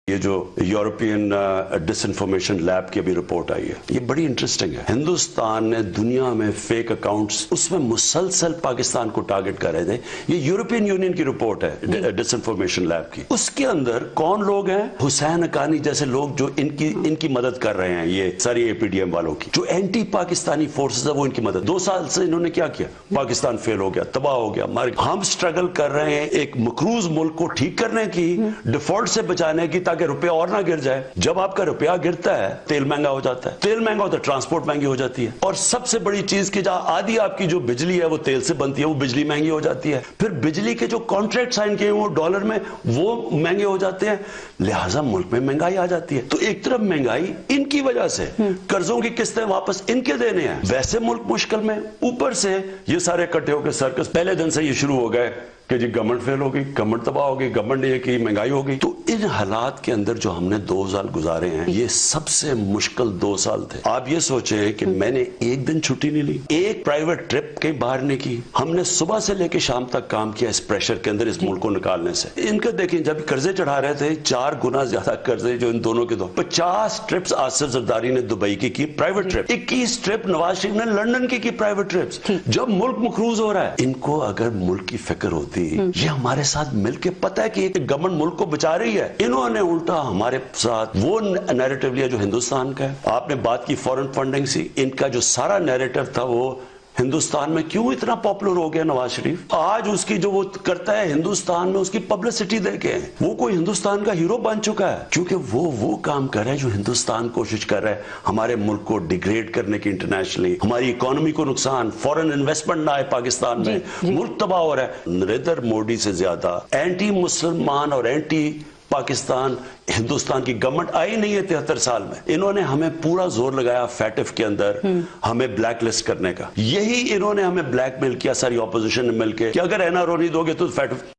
یہ جو یورپین ڈس information lab کی ابھی رپورٹ آئی ہے یہ بڑی انٹرسٹنگ ہے. ہندوستان نے دنیا میں فیک اکاؤنٹس اس میں مسلسل پاکستان کو ٹارگٹ کر رہے تھے. یہ یورپین یونین کی رپورٹ ہے ڈس انفارمیشن لیب کی. اس کے اندر کون لوگ ہیں؟ حسین حقانی جیسے لوگ جو ان کی مدد کر رہے ہیں, یہ ساری اے پی ڈی ایم والوں کی جو اینٹی پاکستانی فورسز ہے وہ ان کی مدد. 2 سال سے انہوں نے کیا کیا؟ پاکستان فیل ہو گیا, تباہ ہو گیا. ہم سٹرگل کر رہے ہیں ایک مقروض ملک کو ٹھیک کرنے کی, ڈیفالٹ سے بچانے کی, تاکہ روپیہ اور نہ گر جائے. جب آپ کا روپیہ گرتا ہے تیل مہنگا ہو جاتا ہے, تیل مہنگا ہوتا ہے ٹرانسپورٹ مہنگی ہو جاتی ہے, اور سب سے بڑی چیز کہ جہاں آدھی آپ کی جو بجلی ہے وہ تیل سے بنتی ہے وہ بجلی مہنگی ہو جاتی ہے. پھر بجلی کے جو کانٹریکٹ سائن کیے وہ ڈالر میں وہ مہنگے ہو جاتے ہیں, لہٰذا ملک میں مہنگائی آ جاتی ہے. تو ایک طرف مہنگائی ان کی وجہ سے, قرضوں کی قسطیں واپس ان کے دینے ہیں, ویسے ملک مشکل میں, اوپر سے یہ سارے اکٹھے ہو کے سرکس. پہلے دن سے یہ شروع ہو گئے کہ جی گورنمنٹ فیل ہو گئی, گورنمنٹ تباہ ہو گئی, گورنمنٹ نے یہ کی, مہنگائی ہو گئی. تو ان حالات کے اندر جو ہم نے 2 سال گزارے ہیں یہ سب سے مشکل 2 سال تھے. آپ یہ سوچیں کہ میں نے ایک دن چھٹی نہیں لی, ایک پرائیویٹ ٹرپ کہیں باہر نہیں کی. ہم نے صبح سے لے کے شام تک کام کیا اس پریشر کے اندر, اس ملک کو نکالنے سے. ان کا دیکھیں جب قرضے چڑھا رہے تھے 4 گنا زیادہ قرضے جو ان دونوں کے دو. 50 ٹرپس آصف زرداری نے دبئی کی private trip, 21 trip Nawaz Sharif نے لندن کی پرائیویٹ ٹرپس. جب ملک مقروض ہو رہا ہے, ان کو اگر ملک کی فکر ہوتی, یہ ہمارے ساتھ مل کے پتہ ہے کہ گورنمنٹ ملک کو بچا رہی ہے, انہوں نے الٹا ہمارے ساتھ وہ نیریٹو لیا جو ہندوستان کا ہے. آپ نے بات کی فورن فنڈنگ سے, ان کا جو سارا نیریٹو تھا وہ ہندوستان میں کیوں اتنا پاپولر ہو گیا نواز شریف. آج اس کی جو وہ کرتا ہے ہندوستان میں, اس کی پبلسٹی دے کے وہ کوئی ہندوستان کا ہیرو بن چکا ہے, کیونکہ وہ کام کر رہا ہے جو ہندوستان کوشش کر رہا ہے ہمارے ملک کو ڈیگریڈ کرنے کی انٹرنیشنلی, ہماری اکانومی کو نقصان, فورن انویسٹمنٹ نہ آئے پاکستان میں, ملک تباہ ہو رہا ہے. نریندر مودی سے زیادہ اینٹی مسلمان اور اینٹی پاکستان ہندوستان کی گورنمنٹ آئی نہیں ہے 73 سال میں. انہوں نے ہمیں پورا زور لگایا فیٹف کے اندر ہمیں بلیک لسٹ کرنے کا. یہی انہوں نے ہمیں بلیک میل کیا ساری اپوزیشن نے مل کے کہ اگر این آر او نہیں دو گے تو فیٹف